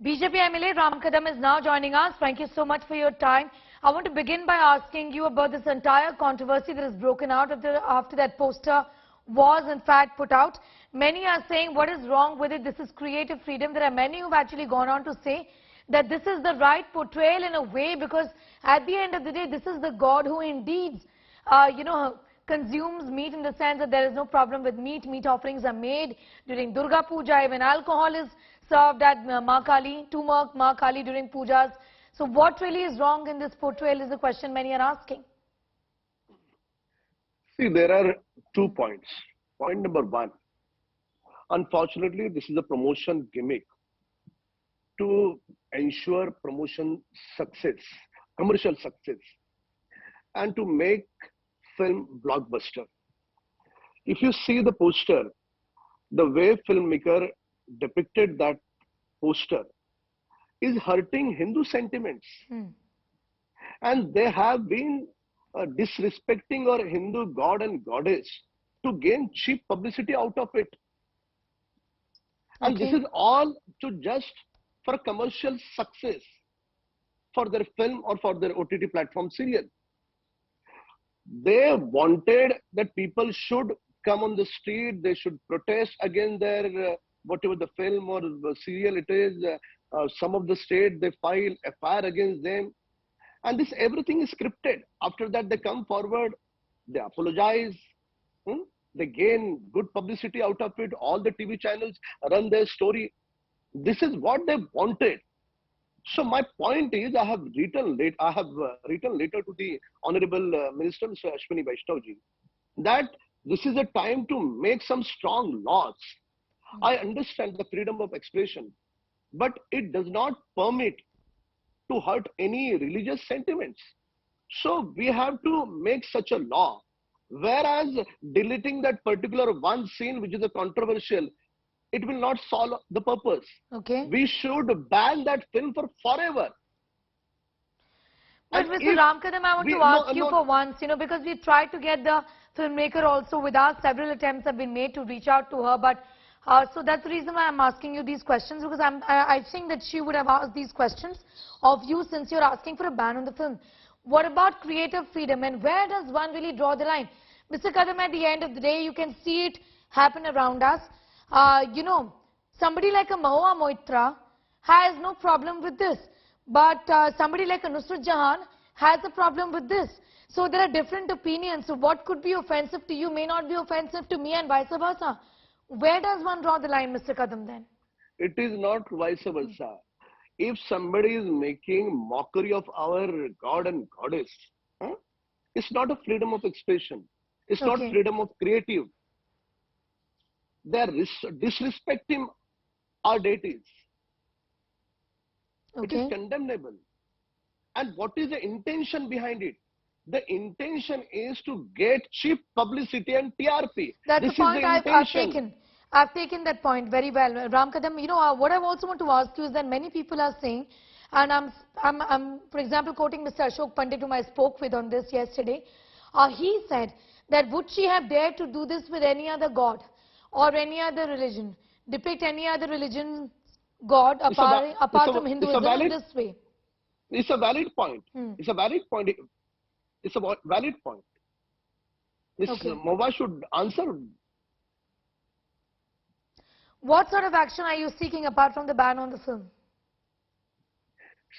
BJP MLA Ram Kadam is now joining us. Thank you so much for your time. I want to begin by asking you about this entire controversy that has broken out after that poster was in fact put out. Many are saying, what is wrong with it? This is creative freedom. There are many who have actually gone on to say that this is the right portrayal in a way, because at the end of the day, this is the God who indeed, consumes meat, in the sense that there is no problem with meat. Meat offerings are made during Durga Puja. Even alcohol is served at Kaali, to Kaali during pujas. So what really is wrong in this portrayal is the question many are asking. See, there are 2 points. Point number 1. Unfortunately, this is a promotion gimmick to ensure promotion success, commercial success, and to make film blockbuster. If you see the poster, the way filmmaker depicted that poster is hurting Hindu sentiments. And they have been disrespecting our Hindu god and goddess to gain cheap publicity out of it. And this is all to just for commercial success for their film or for their OTT platform serial. They wanted that people should come on the street, they should protest against their whatever the film or the serial it is. Some of the state, they file FIR against them. And this everything is scripted. After that, they come forward, they apologize, they gain good publicity out of it. All the TV channels run their story. This is what they wanted. So my point is, I have written later to the Honorable Minister, Mr. Ashwini Vaishnav-ji, that this is a time to make some strong laws. I understand the freedom of expression, but it does not permit to hurt any religious sentiments. So we have to make such a law. Whereas deleting that particular one scene which is a controversial, it will not solve the purpose. We should ban that film for forever. But Mr. Ram Kadam, I want to ask you for once, because we tried to get the filmmaker also with us. Several attempts have been made to reach out to her, but so that's the reason why I'm asking you these questions, because I think that she would have asked these questions of you, since you're asking for a ban on the film. What about creative freedom, and where does one really draw the line? Mr. Kadam, at the end of the day, you can see it happen around us. Somebody like a Mahua Moitra has no problem with this, but somebody like a Nusrat Jahan has a problem with this. So there are different opinions. So what could be offensive to you may not be offensive to me, and vice versa. Where does one draw the line, Mr. Kadam, then? It is not vice versa. If somebody is making mockery of our God and Goddess, it's not a freedom of expression. It's not freedom of creative. They are disrespecting our deities. It is condemnable. And what is the intention behind it? The intention is to get cheap publicity and TRP. That's the point I've taken. I've taken that point very well. Ram Kadam, what I also want to ask you is that many people are saying, and I'm for example, quoting Mr. Ashok Pandit, whom I spoke with on this yesterday. He said that would she have dared to do this with any other god or any other religion, depict any other religion's god apart from Hinduism in this way? It's a valid point. It's a valid point. It's a valid point. Ms. Mahua should answer. What sort of action are you seeking apart from the ban on the film?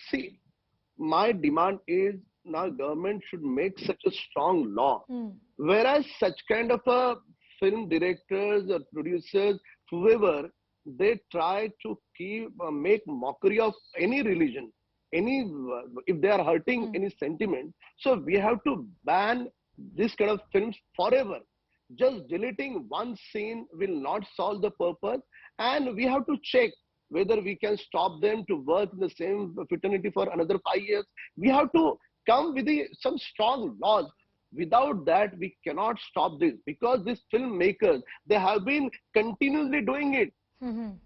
See, my demand is now government should make such a strong law. Whereas such kind of a film directors or producers, whoever, they try to make mockery of any religion, if they are hurting any sentiment. So we have to ban this kind of films forever. Just deleting one scene will not solve the purpose, and we have to check whether we can stop them to work in the same fraternity for another 5 years. We have to come with some strong laws. Without that, we cannot stop this, because these filmmakers, they have been continuously doing it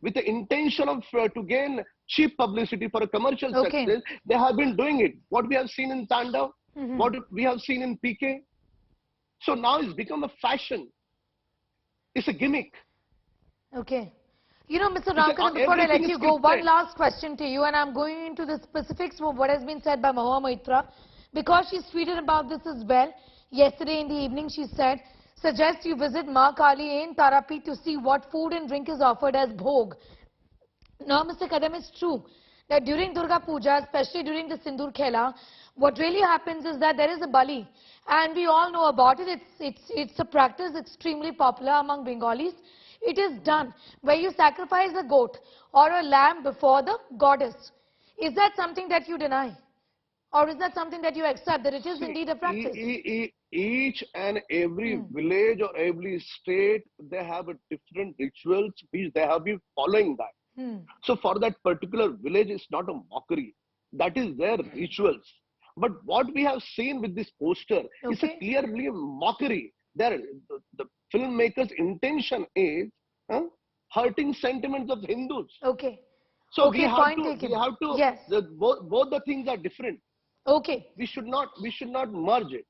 with the intention of to gain cheap publicity for a commercial success. They have been doing it. What we have seen in Tandav, what we have seen in PK. So now it's become a fashion. It's a gimmick. You know, Mr. It's like, Ramkadam, before I let everything is you go, one scripted. last question to you, and I'm going into the specifics of what has been said by Mahua Moitra, because she's tweeted about this as well. Yesterday in the evening, she said, suggest you visit Kaali in Tarapi to see what food and drink is offered as bhog. Now, Mr. Kadam, it's true that during Durga Puja, especially during the Sindur Khela, what really happens is that there is a bali, and we all know about it. It's a practice extremely popular among Bengalis. It is done where you sacrifice a goat or a lamb before the goddess. Is that something that you deny? Or is that something that you accept, that it is See, indeed a practice? each and every village or every state, they have a different rituals which they have been following that. So for that particular village, it's not a mockery. That is their rituals. But what we have seen with this poster is a clearly mockery. The filmmaker's intention is hurting sentiments of Hindus. Okay. So Okay, point taken. Yes. both the things are different. Okay. We should not merge it.